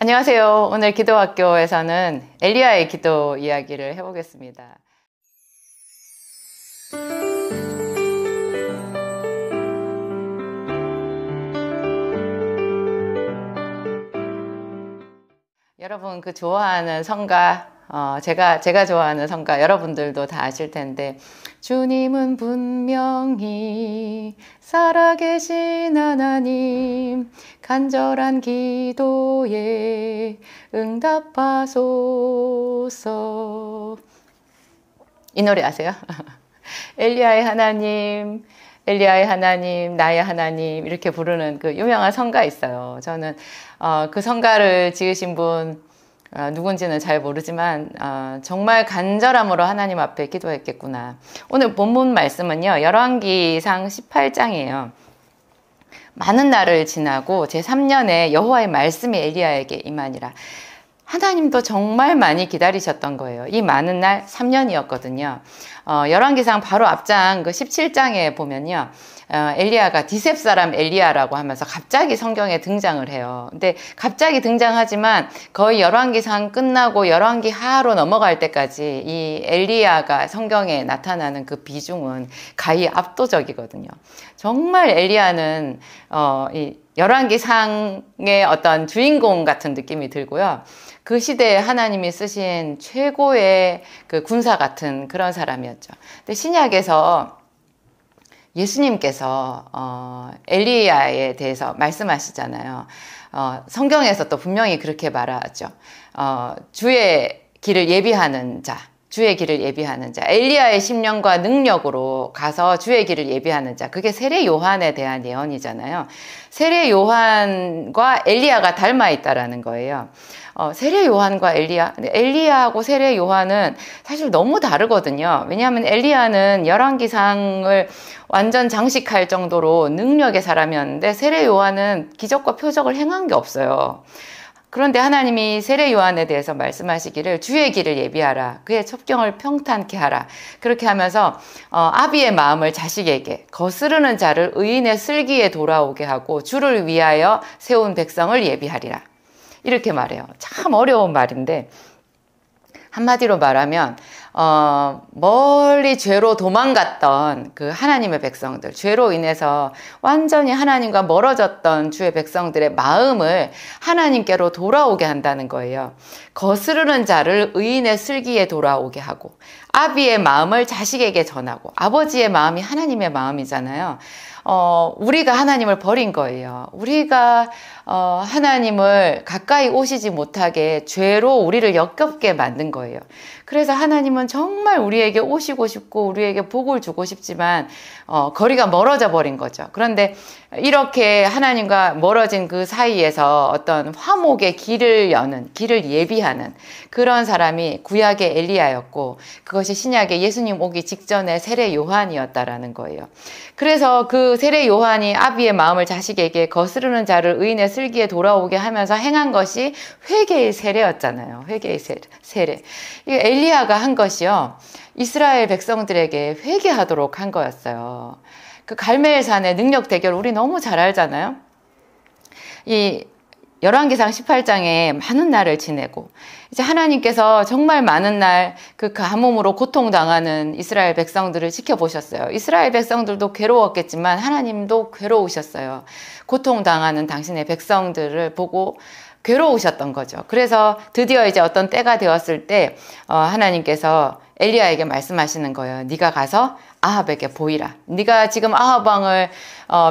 안녕하세요. 오늘 기도학교에서는 엘리야의 기도 이야기를 해보겠습니다. 여러분 좋아하는 성가, 제가 좋아하는 성가 여러분들도 다 아실 텐데, 주님은 분명히 살아계신 하나님, 간절한 기도에 응답하소서. 이 노래 아세요? 엘리야의 하나님, 엘리야의 하나님, 나의 하나님, 이렇게 부르는 그 유명한 성가 있어요. 저는 그 성가를 지으신 분 누군지는 잘 모르지만 정말 간절함으로 하나님 앞에 기도했겠구나. 오늘 본문 말씀은요, 열왕기상 18장이에요. 많은 날을 지나고 제3년에 여호와의 말씀이 엘리야에게 임하니라. 하나님도 정말 많이 기다리셨던 거예요. 이 많은 날 3년이었거든요. 열왕기상 바로 앞장 17장에 보면요, 엘리야가 디셉 사람 엘리야라고 하면서 갑자기 성경에 등장을 해요. 근데 갑자기 등장하지만 거의 열왕기상 끝나고 열왕기하로 넘어갈 때까지 이 엘리야가 성경에 나타나는 그 비중은 가히 압도적이거든요. 정말 엘리야는 이 열왕기상의 어떤 주인공 같은 느낌이 들고요. 그 시대에 하나님이 쓰신 최고의 그 군사 같은 그런 사람이었죠. 근데 신약에서 예수님께서 엘리야에 대해서 말씀하시잖아요. 성경에서 또 분명히 그렇게 말하죠. 주의 길을 예비하는 자, 주의 길을 예비하는 자, 엘리야의 심령과 능력으로 가서 주의 길을 예비하는 자, 그게 세례 요한에 대한 예언이잖아요. 세례 요한과 엘리야가 닮아 있다라는 거예요. 세례 요한과 엘리야하고 세례 요한은 사실 너무 다르거든요. 왜냐하면 엘리야는 열왕기상을 완전 장식할 정도로 능력의 사람이었는데, 세례 요한은 기적과 표적을 행한 게 없어요. 그런데 하나님이 세례 요한에 대해서 말씀하시기를 주의 길을 예비하라, 그의 첩경을 평탄케 하라, 그렇게 하면서 아비의 마음을 자식에게, 거스르는 자를 의인의 슬기에 돌아오게 하고 주를 위하여 세운 백성을 예비하리라, 이렇게 말해요. 참 어려운 말인데, 한마디로 말하면 멀리 죄로 도망갔던 그 하나님의 백성들, 죄로 인해서 완전히 하나님과 멀어졌던 주의 백성들의 마음을 하나님께로 돌아오게 한다는 거예요. 거스르는 자를 의인의 슬기에 돌아오게 하고, 아비의 마음을 자식에게 전하고, 아버지의 마음이 하나님의 마음이잖아요. 우리가 하나님을 버린 거예요. 우리가 하나님을 가까이 오시지 못하게 죄로 우리를 역겹게 만든 거예요. 그래서 하나님은 정말 우리에게 오시고 싶고 우리에게 복을 주고 싶지만 거리가 멀어져 버린 거죠. 그런데 이렇게 하나님과 멀어진 그 사이에서 어떤 화목의 길을 여는, 길을 예비하는 그런 사람이 구약의 엘리야였고, 그것이 신약의 예수님 오기 직전의 세례 요한이었다라는 거예요. 그래서 그 세례 요한이 아비의 마음을 자식에게, 거스르는 자를 의인의 슬기에 돌아오게 하면서 행한 것이 회개의 세례였잖아요. 회개의 세례. 이 엘리야가 한 것이요, 이스라엘 백성들에게 회개하도록 한 거였어요. 그 갈멜산의 능력 대결 우리 너무 잘 알잖아요. 이 열왕기상 18장에 많은 날을 지내고, 이제 하나님께서 정말 많은 날 그 가뭄으로 고통당하는 이스라엘 백성들을 지켜보셨어요. 이스라엘 백성들도 괴로웠겠지만 하나님도 괴로우셨어요. 고통당하는 당신의 백성들을 보고 괴로우셨던 거죠. 그래서 드디어 이제 어떤 때가 되었을 때 하나님께서 엘리야에게 말씀하시는 거예요. 네가 가서 아합에게 보이라. 네가 지금 아합 왕을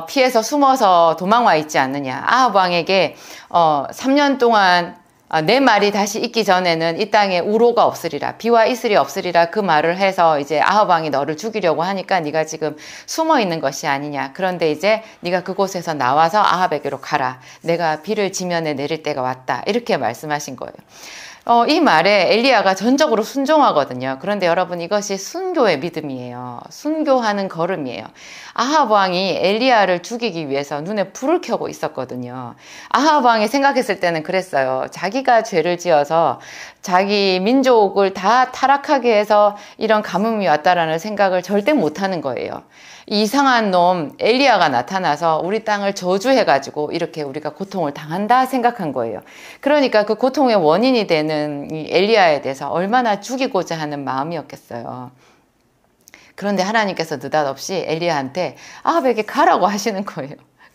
피해서 숨어서 도망와 있지 않느냐. 아합 왕에게 3년 동안 내 말이 다시 있기 전에는 이 땅에 우로가 없으리라, 비와 이슬이 없으리라, 그 말을 해서 이제 아합 왕이 너를 죽이려고 하니까 네가 지금 숨어 있는 것이 아니냐. 그런데 이제 네가 그곳에서 나와서 아합에게로 가라. 내가 비를 지면에 내릴 때가 왔다. 이렇게 말씀하신 거예요. 이 말에 엘리야가 전적으로 순종하거든요. 그런데 여러분, 이것이 순교의 믿음이에요. 순교하는 걸음이에요. 아합 왕이 엘리야를 죽이기 위해서 눈에 불을 켜고 있었거든요. 아합 왕이 생각했을 때는 그랬어요. 자기가 죄를 지어서 자기 민족을 다 타락하게 해서 이런 가뭄이 왔다라는 생각을 절대 못하는 거예요. 이 이상한 놈 엘리야가 나타나서 우리 땅을 저주해가지고 이렇게 우리가 고통을 당한다 생각한 거예요. 그러니까 그 고통의 원인이 되는 이 엘리야에 대해서 얼마나 죽이고자 하는 마음이었겠어요. 그런데 하나님께서 느닷없이 엘리야한테 아합에게 가라고 하시는 거예요.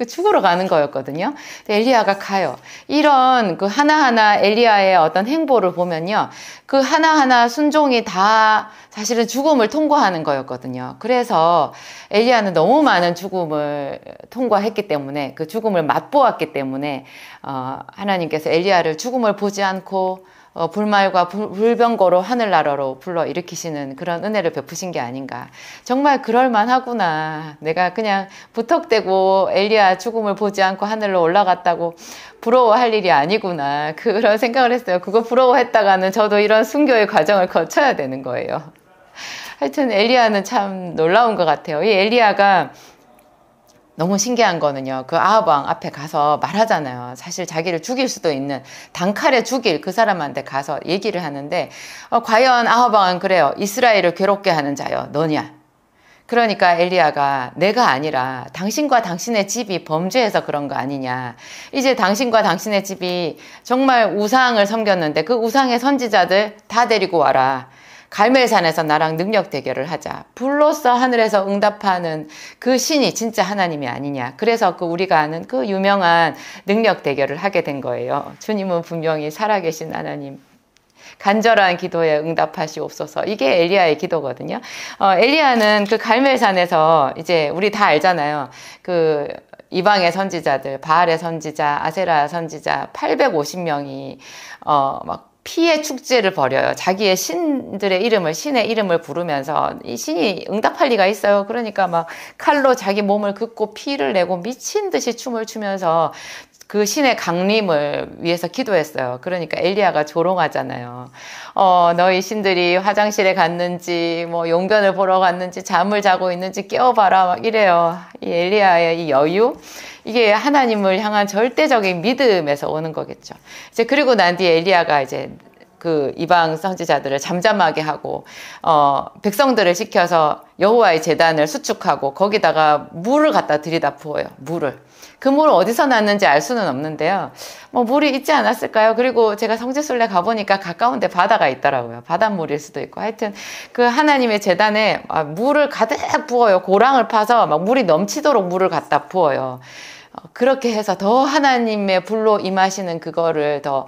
죽으러 가는 거였거든요. 엘리야가 가요. 이런 그 하나하나 엘리야의 어떤 행보를 보면요. 그 하나하나 순종이 다 사실은 죽음을 통과하는 거였거든요. 그래서 엘리야는 너무 많은 죽음을 통과했기 때문에 그 죽음을 맛보았기 때문에 하나님께서 엘리야를 죽음을 보지 않고 불말과 불병거로 하늘나라로 불러 일으키시는 그런 은혜를 베푸신 게 아닌가. 정말 그럴만하구나. 내가 그냥 부턱대고 엘리야 죽음을 보지 않고 하늘로 올라갔다고 부러워할 일이 아니구나. 그런 생각을 했어요. 그거 부러워했다가는 저도 이런 순교의 과정을 거쳐야 되는 거예요. 하여튼 엘리야는 참 놀라운 것 같아요. 이 엘리야가 너무 신기한 거는요. 그 아합 왕 앞에 가서 말하잖아요. 사실 자기를 죽일 수도 있는 단칼에 죽일 그 사람한테 가서 얘기를 하는데 과연 아합 왕은 그래요. 이스라엘을 괴롭게 하는 자여 너냐. 그러니까 엘리야가 내가 아니라 당신과 당신의 집이 범죄해서 그런 거 아니냐. 이제 당신과 당신의 집이 정말 우상을 섬겼는데 그 우상의 선지자들 다 데리고 와라. 갈멜산에서 나랑 능력 대결을 하자. 불로써 하늘에서 응답하는 그 신이 진짜 하나님이 아니냐. 그래서 그 우리가 아는 그 유명한 능력 대결을 하게 된 거예요. 주님은 분명히 살아계신 하나님. 간절한 기도에 응답하시옵소서. 이게 엘리야의 기도거든요. 엘리야는 그 갈멜산에서 이제 우리 다 알잖아요. 그 이방의 선지자들, 바알의 선지자, 아세라 선지자 850명이 막 피의 축제를 벌여요. 자기의 신들의 이름을, 신의 이름을 부르면서 이 신이 응답할 리가 있어요. 그러니까 막 칼로 자기 몸을 긋고 피를 내고 미친 듯이 춤을 추면서 그 신의 강림을 위해서 기도했어요. 그러니까 엘리야가 조롱하잖아요. 너희 신들이 화장실에 갔는지, 뭐 용변을 보러 갔는지, 잠을 자고 있는지 깨워봐라. 막 이래요. 이 엘리야의 이 여유. 이게 하나님을 향한 절대적인 믿음에서 오는 거겠죠. 이제 그리고 난 뒤에 엘리야가 이제 그 이방 선지자들을 잠잠하게 하고 백성들을 시켜서 여호와의 제단을 수축하고 거기다가 물을 갖다 들이다 부어요. 물을. 그 물을 어디서 났는지 알 수는 없는데요. 뭐 물이 있지 않았을까요? 그리고 제가 성지순례 가보니까 가까운데 바다가 있더라고요. 바닷물일 수도 있고. 하여튼 그 하나님의 제단에 물을 가득 부어요. 고랑을 파서 막 물이 넘치도록 물을 갖다 부어요. 그렇게 해서 더 하나님의 불로 임하시는 그거를 더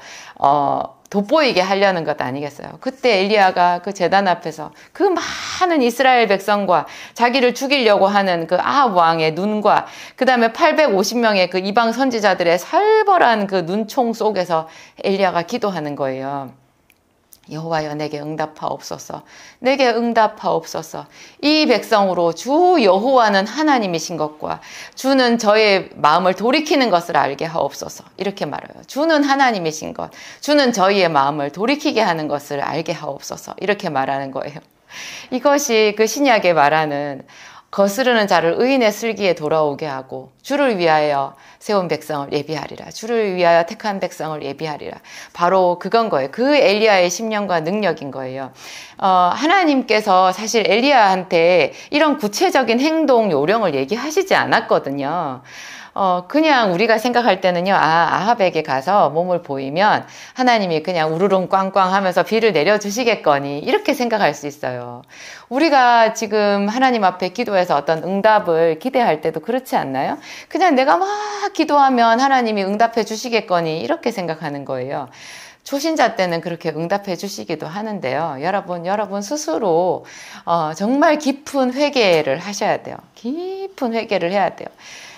돋보이게 하려는 것 아니겠어요. 그때 엘리야가 그 제단 앞에서 그 많은 이스라엘 백성과 자기를 죽이려고 하는 그 아합 왕의 눈과 그 다음에 850명의 그 이방 선지자들의 살벌한 그 눈총 속에서 엘리야가 기도하는 거예요. 여호와여 내게 응답하옵소서. 내게 응답하옵소서. 이 백성으로 주 여호와는 하나님이신 것과 주는 저의 마음을 돌이키는 것을 알게 하옵소서. 이렇게 말해요. 주는 하나님이신 것, 주는 저희의 마음을 돌이키게 하는 것을 알게 하옵소서. 이렇게 말하는 거예요. 이것이 그 신약에 말하는 거스르는 자를 의인의 슬기에 돌아오게 하고 주를 위하여 세운 백성을 예비하리라. 주를 위하여 택한 백성을 예비하리라. 바로 그건 거예요. 그 엘리야의 심령과 능력인 거예요. 하나님께서 사실 엘리야한테 이런 구체적인 행동 요령을 얘기하시지 않았거든요. 그냥 우리가 생각할 때는요, 아합에게 가서 몸을 보이면 하나님이 그냥 우르릉 꽝꽝 하면서 비를 내려주시겠거니, 이렇게 생각할 수 있어요. 우리가 지금 하나님 앞에 기도해서 어떤 응답을 기대할 때도 그렇지 않나요? 그냥 내가 막 기도하면 하나님이 응답해 주시겠거니, 이렇게 생각하는 거예요. 초신자 때는 그렇게 응답해 주시기도 하는데요. 여러분 스스로 정말 깊은 회개를 하셔야 돼요. 깊은 회개를 해야 돼요.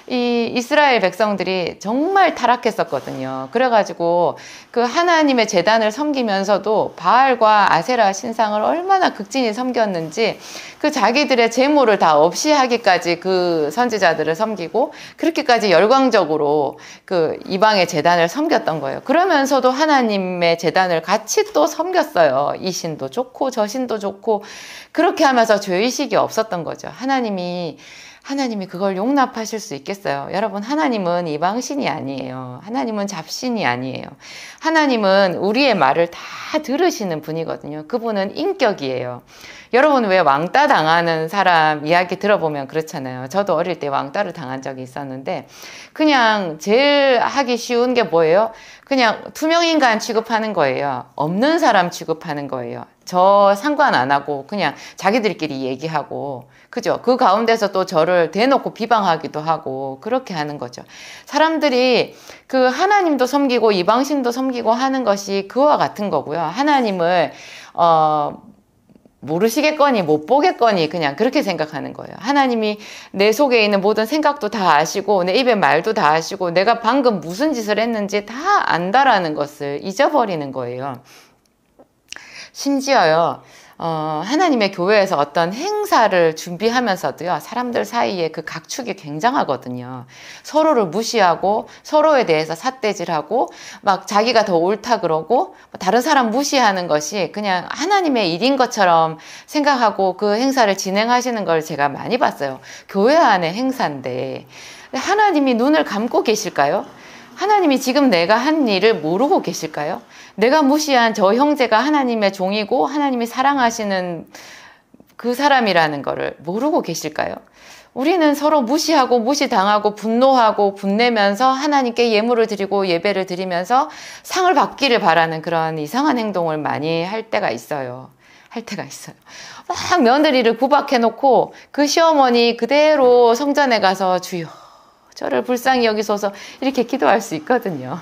이 이스라엘 백성들이 정말 타락했었거든요. 그래가지고 그 하나님의 제단을 섬기면서도 바알과 아세라 신상을 얼마나 극진히 섬겼는지 그 자기들의 재물을 다 없이 하기까지 그 선지자들을 섬기고 그렇게까지 열광적으로 그 이방의 제단을 섬겼던 거예요. 그러면서도 하나님의 제단을 같이 또 섬겼어요. 이 신도 좋고 저 신도 좋고 그렇게 하면서 죄의식이 없었던 거죠. 하나님이 하나님이 그걸 용납하실 수 있겠어요? 여러분, 하나님은 이방신이 아니에요. 하나님은 잡신이 아니에요. 하나님은 우리의 말을 다 들으시는 분이거든요. 그분은 인격이에요. 여러분, 왜 왕따 당하는 사람 이야기 들어보면 그렇잖아요. 저도 어릴 때 왕따를 당한 적이 있었는데, 그냥 제일 하기 쉬운 게 뭐예요? 그냥 투명인간 취급하는 거예요. 없는 사람 취급하는 거예요. 저 상관 안 하고 그냥 자기들끼리 얘기하고, 그죠? 그 가운데서 또 저를 대놓고 비방하기도 하고 그렇게 하는 거죠. 사람들이 그 하나님도 섬기고 이방신도 섬기고 하는 것이 그와 같은 거고요. 하나님을 모르시겠거니 못 보겠거니 그냥 그렇게 생각하는 거예요. 하나님이 내 속에 있는 모든 생각도 다 아시고 내 입의 말도 다 아시고 내가 방금 무슨 짓을 했는지 다 안다라는 것을 잊어버리는 거예요. 심지어요, 하나님의 교회에서 어떤 행사를 준비하면서도요, 사람들 사이에 그 각축이 굉장하거든요. 서로를 무시하고, 서로에 대해서 삿대질하고, 막 자기가 더 옳다 그러고, 다른 사람 무시하는 것이 그냥 하나님의 일인 것처럼 생각하고 그 행사를 진행하시는 걸 제가 많이 봤어요. 교회 안의 행사인데, 하나님이 눈을 감고 계실까요? 하나님이 지금 내가 한 일을 모르고 계실까요? 내가 무시한 저 형제가 하나님의 종이고 하나님이 사랑하시는 그 사람이라는 거를 모르고 계실까요? 우리는 서로 무시하고 무시당하고 분노하고 분내면서 하나님께 예물을 드리고 예배를 드리면서 상을 받기를 바라는 그런 이상한 행동을 많이 할 때가 있어요. 막 며느리를 구박해놓고 그 시어머니 그대로 성전에 가서 주여 저를 불쌍히 여기소서 이렇게 기도할 수 있거든요.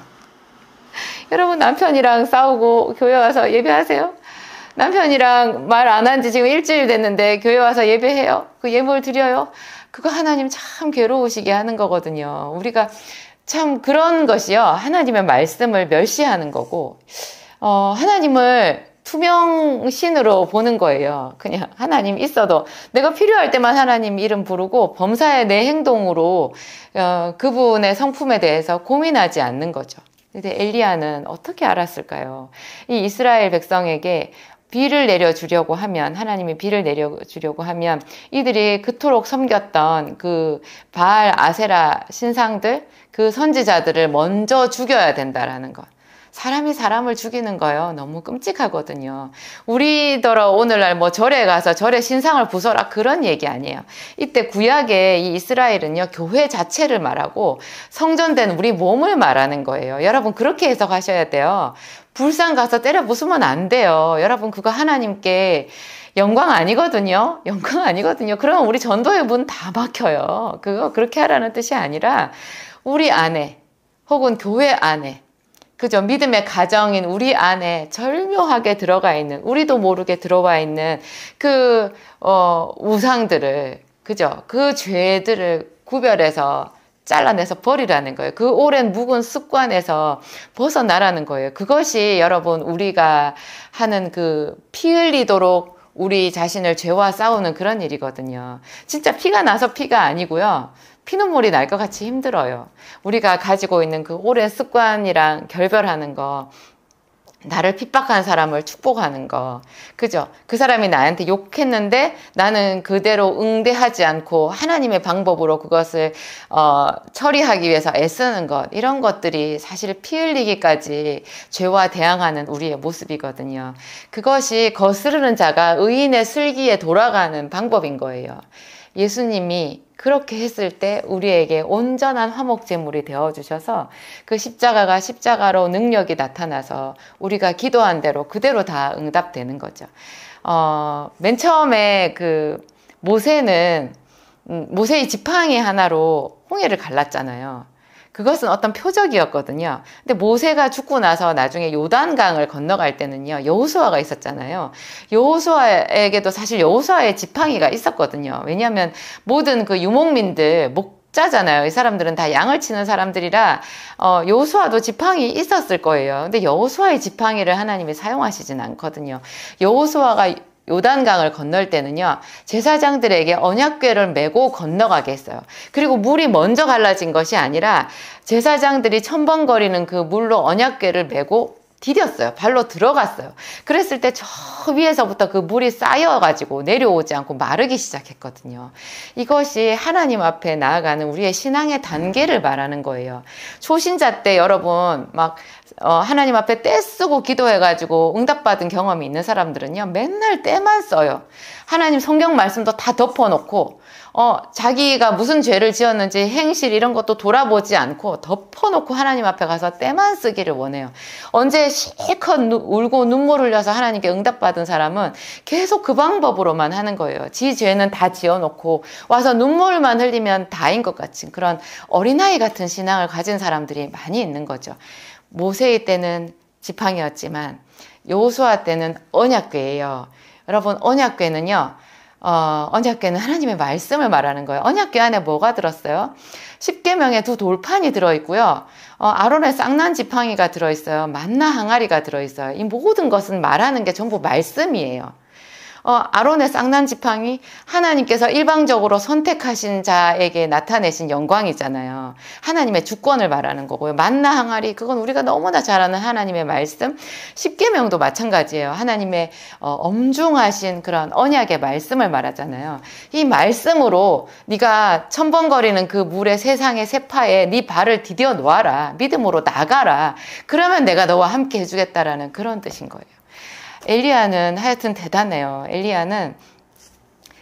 여러분, 남편이랑 싸우고 교회 와서 예배하세요? 남편이랑 말 안 한 지 지금 일주일 됐는데 교회 와서 예배해요? 그 예물 드려요? 그거 하나님 참 괴로우시게 하는 거거든요. 우리가 참 그런 것이요, 하나님의 말씀을 멸시하는 거고, 하나님을 투명신으로 보는 거예요. 그냥 하나님 있어도 내가 필요할 때만 하나님 이름 부르고 범사의 내 행동으로 그분의 성품에 대해서 고민하지 않는 거죠. 근데 엘리야는 어떻게 알았을까요? 이 이스라엘 백성에게 비를 내려주려고 하면, 하나님이 비를 내려주려고 하면 이들이 그토록 섬겼던 그 바알 아세라 신상들, 그 선지자들을 먼저 죽여야 된다라는 것. 사람이 사람을 죽이는 거요. 너무 끔찍하거든요. 우리더러 오늘날 뭐 절에 가서 절에 신상을 부숴라 그런 얘기 아니에요. 이때 구약의 이 이스라엘은요, 교회 자체를 말하고 성전된 우리 몸을 말하는 거예요. 여러분, 그렇게 해석하셔야 돼요. 불상 가서 때려 부수면 안 돼요. 여러분, 그거 하나님께 영광 아니거든요. 영광 아니거든요. 그러면 우리 전도의 문 다 막혀요. 그거 그렇게 하라는 뜻이 아니라 우리 안에 혹은 교회 안에, 그죠? 믿음의 가정인 우리 안에 절묘하게 들어가 있는, 우리도 모르게 들어와 있는 그 우상들을, 그죠? 그 죄들을 구별해서 잘라내서 버리라는 거예요. 그 오랜 묵은 습관에서 벗어나라는 거예요. 그것이 여러분, 우리가 하는 그 피 흘리도록 우리 자신을 죄와 싸우는 그런 일이거든요. 진짜 피가 나서 피가 아니고요. 피눈물이 날 것 같이 힘들어요. 우리가 가지고 있는 그 오랜 습관이랑 결별하는 거, 나를 핍박한 사람을 축복하는 거, 그죠? 그 사람이 나한테 욕했는데 나는 그대로 응대하지 않고 하나님의 방법으로 그것을 처리하기 위해서 애쓰는 것, 이런 것들이 사실 피 흘리기까지 죄와 대항하는 우리의 모습이거든요. 그것이 거스르는 자가 의인의 슬기에 돌아가는 방법인 거예요. 예수님이 그렇게 했을 때 우리에게 온전한 화목제물이 되어주셔서 그 십자가가 십자가로 능력이 나타나서 우리가 기도한 대로 그대로 다 응답되는 거죠. 맨 처음에 그 모세는 모세의 지팡이 하나로 홍해를 갈랐잖아요. 그것은 어떤 표적이었거든요. 근데 모세가 죽고 나서 나중에 요단강을 건너갈 때는요, 여호수아가 있었잖아요. 여호수아에게도 사실 여호수아의 지팡이가 있었거든요. 왜냐하면 모든 그 유목민들 목자잖아요. 이 사람들은 다 양을 치는 사람들이라 여호수아도 지팡이 있었을 거예요. 근데 여호수아의 지팡이를 하나님이 사용하시진 않거든요. 여호수아가 요단강을 건널 때는요, 제사장들에게 언약궤를 메고 건너가게 했어요. 그리고 물이 먼저 갈라진 것이 아니라 제사장들이 첨벙거리는 그 물로 언약궤를 메고 디뎠어요. 발로 들어갔어요. 그랬을 때 저 위에서부터 그 물이 쌓여가지고 내려오지 않고 마르기 시작했거든요. 이것이 하나님 앞에 나아가는 우리의 신앙의 단계를 말하는 거예요. 초신자 때 여러분 막 하나님 앞에 떼 쓰고 기도해가지고 응답받은 경험이 있는 사람들은요, 맨날 떼만 써요. 하나님 성경 말씀도 다 덮어놓고 자기가 무슨 죄를 지었는지 행실 이런 것도 돌아보지 않고 덮어놓고 하나님 앞에 가서 때만 쓰기를 원해요. 언제 실컷 울고 눈물 흘려서 하나님께 응답받은 사람은 계속 그 방법으로만 하는 거예요. 지 죄는 다 지어놓고 와서 눈물만 흘리면 다인 것 같은 그런 어린아이 같은 신앙을 가진 사람들이 많이 있는 거죠. 모세의 때는 지팡이였지만 여호수아 때는 언약궤예요. 여러분, 언약궤는요, 언약궤는 하나님의 말씀을 말하는 거예요. 언약궤 안에 뭐가 들었어요? 십계명에 두 돌판이 들어있고요. 아론의 쌍난 지팡이가 들어있어요. 만나 항아리가 들어있어요. 이 모든 것은 말하는 게 전부 말씀이에요. 아론의 쌍난 지팡이, 하나님께서 일방적으로 선택하신 자에게 나타내신 영광이잖아요. 하나님의 주권을 말하는 거고요. 만나 항아리, 그건 우리가 너무나 잘 아는 하나님의 말씀. 십계명도 마찬가지예요. 하나님의 엄중하신 그런 언약의 말씀을 말하잖아요. 이 말씀으로 네가 첨벙거리는 그 물의 세상의 세파에 네 발을 디뎌 놓아라. 믿음으로 나가라. 그러면 내가 너와 함께 해주겠다라는 그런 뜻인 거예요. 엘리야는 하여튼 대단해요. 엘리야는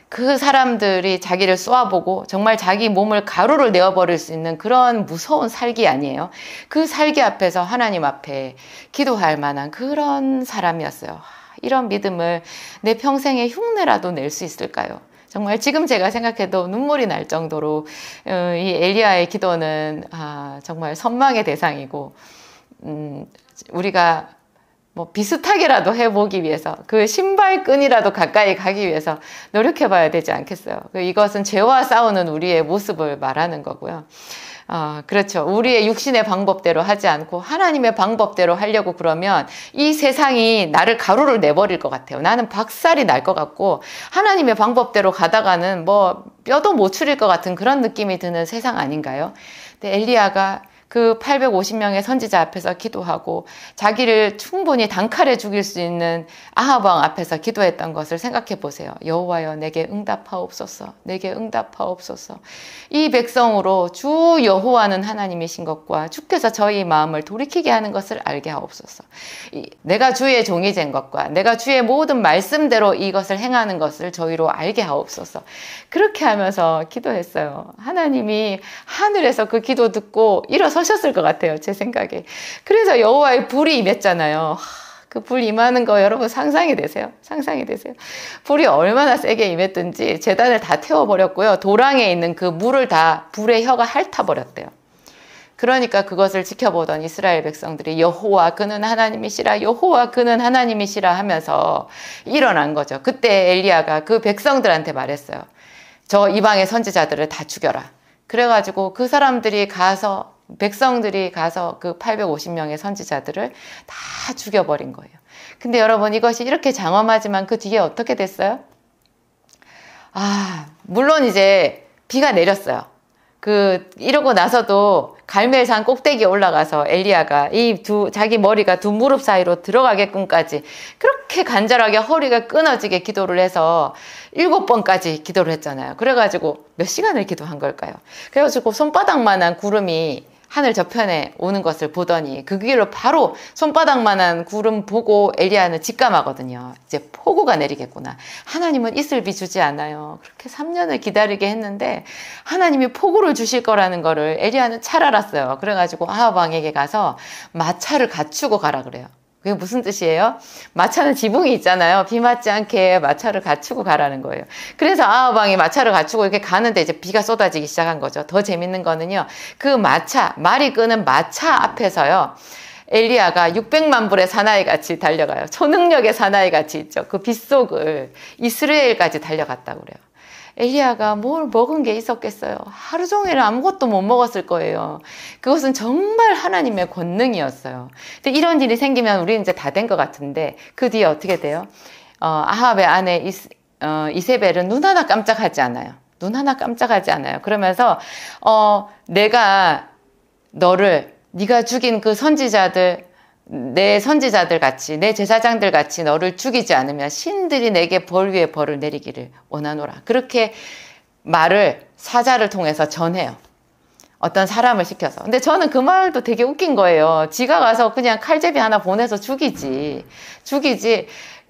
그 사람들이 자기를 쏘아보고 정말 자기 몸을 가루를 내어버릴 수 있는 그런 무서운 살기 아니에요. 그 살기 앞에서 하나님 앞에 기도할 만한 그런 사람이었어요. 이런 믿음을 내 평생의 흉내라도 낼 수 있을까요? 정말 지금 제가 생각해도 눈물이 날 정도로 이 엘리야의 기도는 정말 선망의 대상이고, 우리가 뭐 비슷하게라도 해보기 위해서 그 신발끈이라도 가까이 가기 위해서 노력해봐야 되지 않겠어요. 이것은 죄와 싸우는 우리의 모습을 말하는 거고요. 그렇죠. 우리의 육신의 방법대로 하지 않고 하나님의 방법대로 하려고 그러면 이 세상이 나를 가루를 내버릴 것 같아요. 나는 박살이 날 것 같고 하나님의 방법대로 가다가는 뭐 뼈도 못 추릴 것 같은 그런 느낌이 드는 세상 아닌가요? 근데 엘리야가 그 850명의 선지자 앞에서 기도하고 자기를 충분히 단칼에 죽일 수 있는 아합 왕 앞에서 기도했던 것을 생각해 보세요. 여호와여, 내게 응답하옵소서. 내게 응답하옵소서. 이 백성으로 주 여호와는 하나님이신 것과 주께서 저희 마음을 돌이키게 하는 것을 알게 하옵소서. 내가 주의 종이 된 것과 내가 주의 모든 말씀대로 이것을 행하는 것을 저희로 알게 하옵소서. 그렇게 하면서 기도했어요. 하나님이 하늘에서 그 기도 듣고 일어서셨을 것 같아요, 제 생각에. 그래서 여호와의 불이 임했잖아요. 그 불 임하는 거 여러분 상상이 되세요? 상상이 되세요? 불이 얼마나 세게 임했든지 제단을 다 태워버렸고요. 도랑에 있는 그 물을 다 불의 혀가 핥아버렸대요. 그러니까 그것을 지켜보던 이스라엘 백성들이 여호와 그는 하나님이시라, 여호와 그는 하나님이시라 하면서 일어난 거죠. 그때 엘리야가 그 백성들한테 말했어요. 저 이방의 선지자들을 다 죽여라. 그래가지고 그 사람들이 가서, 백성들이 가서 그 850명의 선지자들을 다 죽여버린 거예요. 근데 여러분, 이것이 이렇게 장엄하지만 그 뒤에 어떻게 됐어요? 물론 이제 비가 내렸어요. 이러고 나서도 갈멜산 꼭대기에 올라가서 엘리야가 자기 머리가 두 무릎 사이로 들어가게끔까지 그렇게 간절하게 허리가 끊어지게 기도를 해서 7번까지 기도를 했잖아요. 그래가지고 몇 시간을 기도한 걸까요? 그래가지고 손바닥만한 구름이 하늘 저편에 오는 것을 보더니 그 길로 바로 손바닥만한 구름 보고 엘리야는 직감하거든요. 이제 폭우가 내리겠구나. 하나님은 이슬비 주지 않아요. 그렇게 3년을 기다리게 했는데 하나님이 폭우를 주실 거라는 거를 엘리야는 잘 알았어요. 그래가지고 아합 왕에게 가서 마차를 갖추고 가라 그래요. 그게 무슨 뜻이에요? 마차는 지붕이 있잖아요. 비 맞지 않게 마차를 갖추고 가라는 거예요. 그래서 아합 왕이 마차를 갖추고 이렇게 가는데 이제 비가 쏟아지기 시작한 거죠. 더 재밌는 거는요. 그 마차, 말이 끄는 마차 앞에서요. 엘리야가 600만 불의 사나이 같이 달려가요. 초능력의 사나이 같이 있죠. 그 빗속을 이스라엘까지 달려갔다고 그래요. 엘리야가 뭘 먹은 게 있었겠어요? 하루 종일 아무것도 못 먹었을 거예요. 그것은 정말 하나님의 권능이었어요. 근데 이런 일이 생기면 우리는 이제 다 된 것 같은데 그 뒤에 어떻게 돼요? 아합의 아내 이세벨은 눈 하나 깜짝하지 않아요. 눈 하나 깜짝하지 않아요. 그러면서 내가 네가 죽인 그 선지자들 내 선지자들 같이 내 제사장들 같이 너를 죽이지 않으면 신들이 내게 벌 위에 벌을 내리기를 원하노라. 그렇게 말을 사자를 통해서 전해요. 어떤 사람을 시켜서. 근데 저는 그 말도 되게 웃긴 거예요. 지가 가서 그냥 칼제비 하나 보내서 죽이지.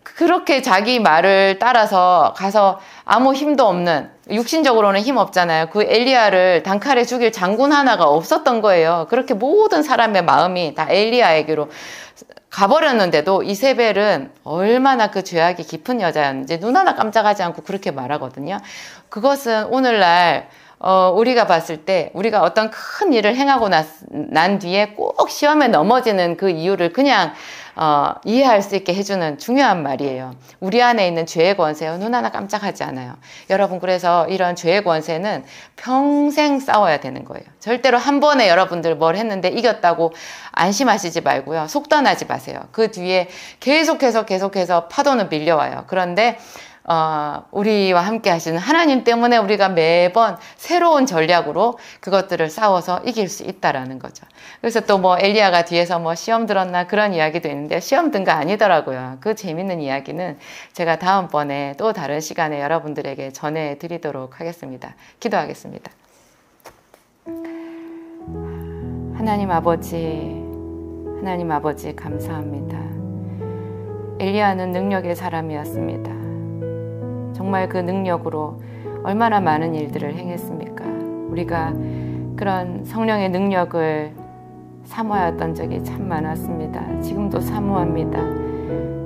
그렇게 자기 말을 따라서 가서 아무 힘도 없는, 육신적으로는 힘 없잖아요. 그 엘리야를 단칼에 죽일 장군 하나가 없었던 거예요. 그렇게 모든 사람의 마음이 다 엘리야에게로 가버렸는데도 이세벨은 얼마나 그 죄악이 깊은 여자였는지 눈 하나 깜짝하지 않고 그렇게 말하거든요. 그것은 오늘날 우리가 봤을 때 우리가 어떤 큰 일을 행하고 난 뒤에 꼭 시험에 넘어지는 그 이유를 그냥 이해할 수 있게 해주는 중요한 말이에요. 우리 안에 있는 죄의 권세요. 눈 하나 깜짝하지 않아요. 여러분, 그래서 이런 죄의 권세는 평생 싸워야 되는 거예요. 절대로 한 번에 여러분들 뭘 했는데 이겼다고 안심하시지 말고요. 속단하지 마세요. 그 뒤에 계속해서 파도는 밀려와요. 그런데 우리와 함께 하시는 하나님 때문에 우리가 매번 새로운 전략으로 그것들을 싸워서 이길 수 있다라는 거죠. 그래서 또 뭐 엘리야가 뒤에서 뭐 시험 들었나 그런 이야기도 있는데 시험 든 거 아니더라고요. 그 재밌는 이야기는 제가 다음번에 또 다른 시간에 여러분들에게 전해드리도록 하겠습니다. 기도하겠습니다. 하나님 아버지 감사합니다. 엘리야는 능력의 사람이었습니다. 정말 그 능력으로 얼마나 많은 일들을 행했습니까? 우리가 그런 성령의 능력을 사모하였던 적이 참 많았습니다. 지금도 사모합니다.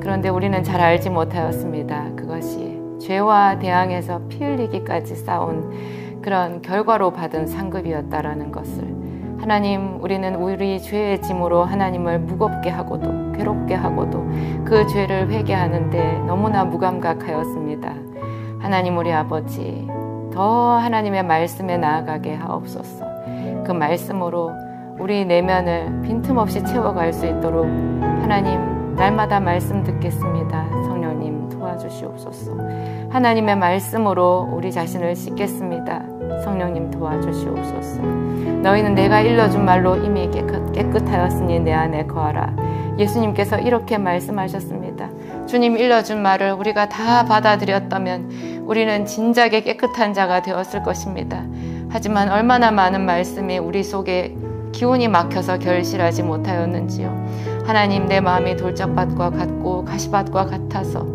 그런데 우리는 잘 알지 못하였습니다. 그것이 죄와 대항해서 피 흘리기까지 싸운 그런 결과로 받은 상급이었다라는 것을. 하나님, 우리는 우리 죄의 짐으로 하나님을 무겁게 하고도 괴롭게 하고도 그 죄를 회개하는데 너무나 무감각하였습니다. 하나님, 우리 아버지, 더 하나님의 말씀에 나아가게 하옵소서. 그 말씀으로 우리 내면을 빈틈없이 채워갈 수 있도록 하나님, 날마다 말씀 듣겠습니다. 성령님 도와주시옵소서. 하나님의 말씀으로 우리 자신을 씻겠습니다. 성령님 도와주시옵소서. 너희는 내가 일러준 말로 이미 깨끗하였으니 내 안에 거하라. 예수님께서 이렇게 말씀하셨습니다. 주님 일러준 말을 우리가 다 받아들였다면 우리는 진작에 깨끗한 자가 되었을 것입니다. 하지만 얼마나 많은 말씀이 우리 속에 기운이 막혀서 결실하지 못하였는지요. 하나님, 내 마음이 돌짝밭과 같고 가시밭과 같아서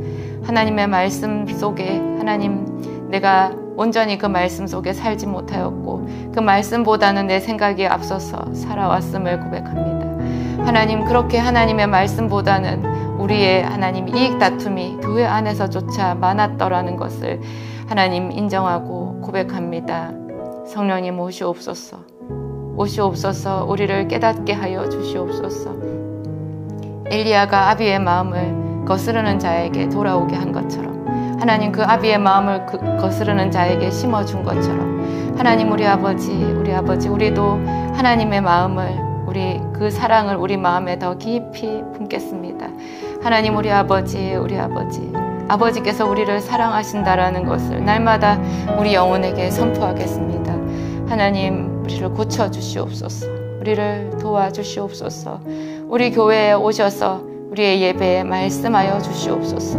하나님의 말씀 속에 하나님, 내가 온전히 그 말씀 속에 살지 못하였고 그 말씀보다는 내 생각이 앞서서 살아왔음을 고백합니다. 하나님, 그렇게 하나님의 말씀보다는 우리의 하나님 이익 다툼이 교회 안에서조차 많았더라는 것을 하나님 인정하고 고백합니다. 성령님 오시옵소서. 우리를 깨닫게 하여 주시옵소서. 엘리야가 아비의 마음을 거스르는 자에게 돌아오게 한 것처럼 하나님, 그 아비의 마음을 거스르는 자에게 심어준 것처럼 하나님, 우리 아버지 우리도 하나님의 마음을, 우리 그 사랑을 우리 마음에 더 깊이 품겠습니다. 하나님, 우리 아버지께서 우리를 사랑하신다라는 것을 날마다 우리 영혼에게 선포하겠습니다. 하나님, 우리를 고쳐주시옵소서. 우리를 도와주시옵소서. 우리 교회에 오셔서 우리의 예배에 말씀하여 주시옵소서.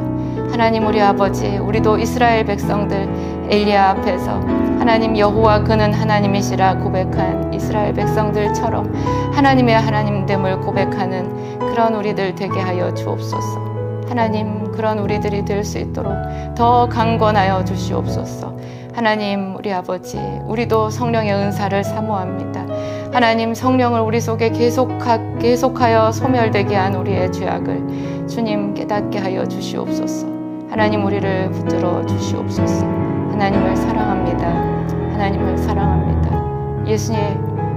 하나님, 우리 아버지, 우리도 이스라엘 백성들 엘리야 앞에서 하나님 여호와 그는 하나님이시라 고백한 이스라엘 백성들처럼 하나님의 하나님됨을 고백하는 그런 우리들 되게 하여 주옵소서. 하나님, 그런 우리들이 될 수 있도록 더 강권하여 주시옵소서. 하나님, 우리 아버지, 우리도 성령의 은사를 사모합니다. 하나님, 성령을 우리 속에 계속하여 소멸되게 한 우리의 죄악을 주님 깨닫게 하여 주시옵소서. 하나님, 우리를 붙들어 주시옵소서. 하나님을 사랑합니다.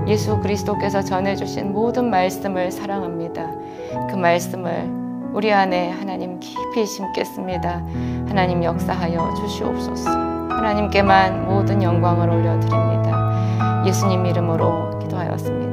예수 그리스도께서 전해주신 모든 말씀을 사랑합니다. 그 말씀을 우리 안에 하나님 깊이 심겠습니다. 하나님 역사하여 주시옵소서. 하나님께만 모든 영광을 올려드립니다. 예수님 이름으로 기도하였습니다.